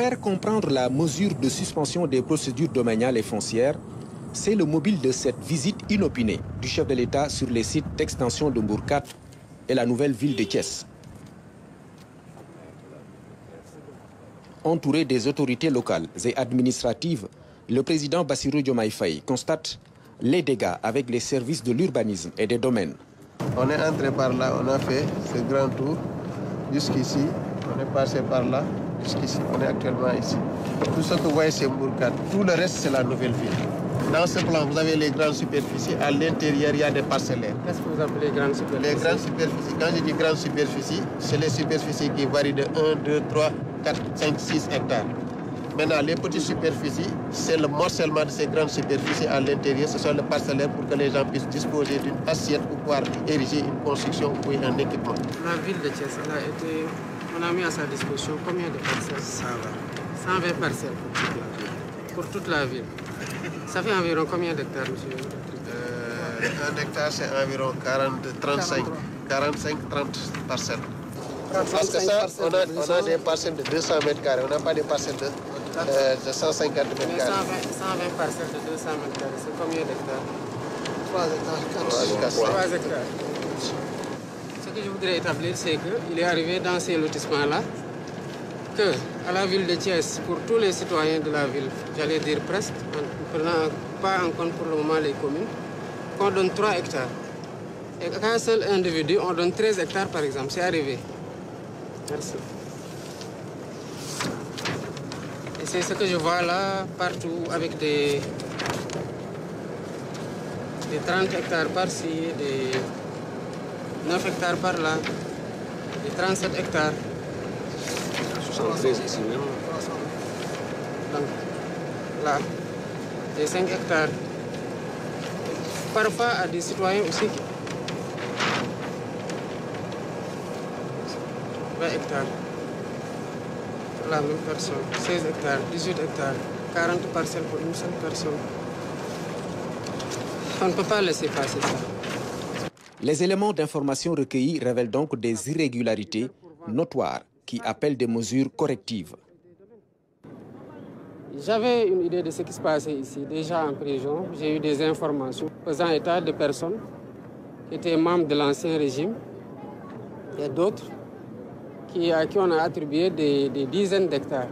faire comprendre la mesure de suspension des procédures domaniales et foncières, c'est le mobile de cette visite inopinée du chef de l'État sur les sites d'extension de Mbourkat et la nouvelle ville de Thiès. Entouré des autorités locales et administratives, le président Bassirou Diomaye Faye constate les dégâts avec les services de l'urbanisme et des domaines. On est entré par là, on a fait ce grand tour jusqu'ici, on est passé par là jusqu'ici, on est actuellement ici. Tout ce que vous voyez c'est Mbourkat, tout le reste c'est la nouvelle ville. Dans ce plan, vous avez les grandes superficies. À l'intérieur, il y a des parcellaires. Qu'est-ce que vous appelez grandes superficies? Les grandes superficies, quand je dis grandes superficies, c'est les superficies qui varient de 1, 2, 3, 4, 5, 6 hectares. Maintenant, les petites superficies, c'est le morcellement de ces grandes superficies à l'intérieur. Ce sont les parcellaires pour que les gens puissent disposer d'une assiette pour pouvoir ériger une construction ou un équipement. La ville de Thiès, on a mis à sa disposition combien de parcelles? 120. 120 parcelles pour toute la ville. Ça fait environ combien d'hectares, monsieur? Un hectare, c'est environ 45-30 parcelles. Parce que ça, on a des parcelles de 200 mètres carrés, on n'a pas des parcelles de 150 mètres carrés. 120 parcelles de 200 mètres carrés, c'est combien d'hectares? 3 hectares. 3 hectares. Ce que je voudrais établir, c'est qu'il est arrivé dans ces lotissements-là que, à la ville de Thiès, pour tous les citoyens de la ville, j'allais dire presque, en prenant pas en compte pour le moment les communes, qu'on donne 3 hectares. Et qu'à un seul individu, on donne 13 hectares par exemple. C'est arrivé. Merci. Et c'est ce que je vois là, partout, avec des 30 hectares par-ci, des 9 hectares par-là, des 37 hectares. 73 ici même. Donc, là, des 5 hectares. Parfois, à des citoyens aussi. 20 hectares. Pour la même personne. 16 hectares, 18 hectares, 40 parcelles pour une seule personne. On ne peut pas laisser passer ça. Les éléments d'information recueillis révèlent donc des irrégularités notoires qui appellent des mesures correctives. J'avais une idée de ce qui se passait ici. Déjà en prison, j'ai eu des informations faisant état de personnes qui étaient membres de l'ancien régime et d'autres à qui on a attribué des dizaines d'hectares.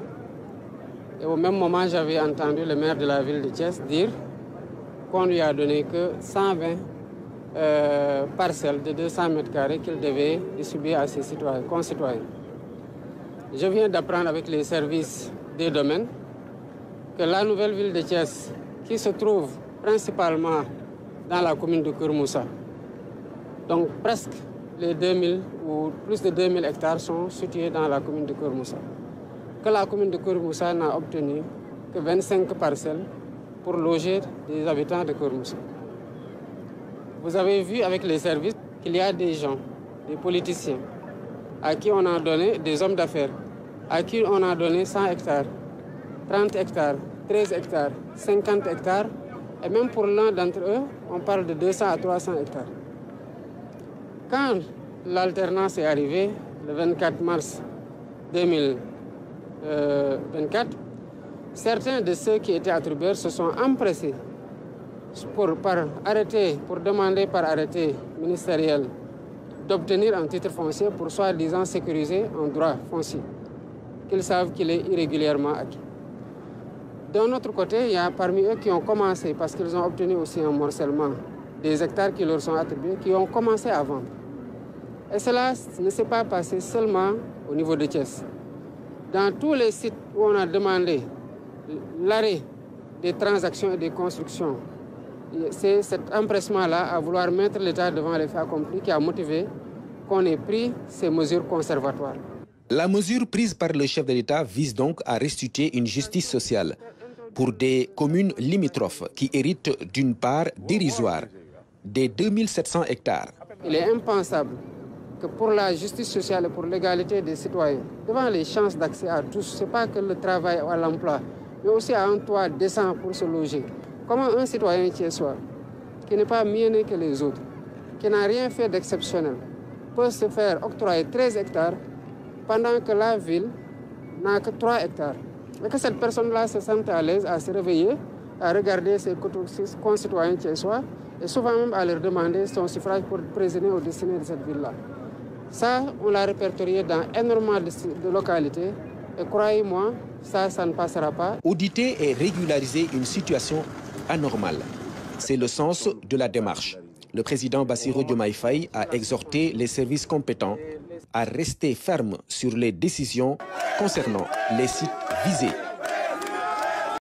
Et au même moment, j'avais entendu le maire de la ville de Thiès dire qu'on lui a donné que 120 parcelles de 200 mètres carrés qu'il devait distribuer à ses concitoyens. Je viens d'apprendre avec les services des domaines que la nouvelle ville de Thiès, qui se trouve principalement dans la commune de Keur-Moussa, donc presque les 2000 ou plus de 2000 hectares sont situés dans la commune de Keur-Moussa, que la commune de Keur-Moussa n'a obtenu que 25 parcelles pour loger des habitants de Keur-Moussa. Vous avez vu avec les services qu'il y a des gens, des politiciens, à qui on a donné, des hommes d'affaires, à qui on a donné 100 hectares, 30 hectares, 13 hectares, 50 hectares, et même pour l'un d'entre eux, on parle de 200 à 300 hectares. Quand l'alternance est arrivée, le 24 mars 2024, certains de ceux qui étaient attribués se sont empressés pour demander par arrêté ministériel d'obtenir un titre foncier pour soi-disant sécuriser un droit foncier qu'ils savent qu'il est irrégulièrement acquis. D'un autre côté, il y a parmi eux qui ont commencé, parce qu'ils ont obtenu aussi un morcellement des hectares qui leur sont attribués, qui ont commencé à vendre. Et cela ne s'est pas passé seulement au niveau de Thiès. Dans tous les sites où on a demandé l'arrêt des transactions et des constructions, c'est cet empressement-là à vouloir mettre l'État devant les faits accomplis qui a motivé qu'on ait pris ces mesures conservatoires. La mesure prise par le chef de l'État vise donc à restituer une justice sociale pour des communes limitrophes qui héritent d'une part dérisoire des 2700 hectares. Il est impensable que pour la justice sociale et pour l'égalité des citoyens, devant les chances d'accès à tous, ce n'est pas que le travail ou à l'emploi, mais aussi à un toit décent pour se loger. Comment un citoyen thiessois, qui n'est pas mieux né que les autres, qui n'a rien fait d'exceptionnel, peut se faire octroyer 13 hectares pendant que la ville n'a que 3 hectares. et que cette personne-là se sente à l'aise à se réveiller, à regarder ses concitoyens chez soi, et souvent même à leur demander son suffrage pour présider au destiné de cette ville-là. Ça, on l'a répertorié dans énormément de localités, et croyez-moi, ça ne passera pas. Auditer et régulariser une situation anormale, c'est le sens de la démarche. Le président Bassirou Diomaye Faye a exhorté les services compétents à rester fermes sur les décisions concernant les sites visés.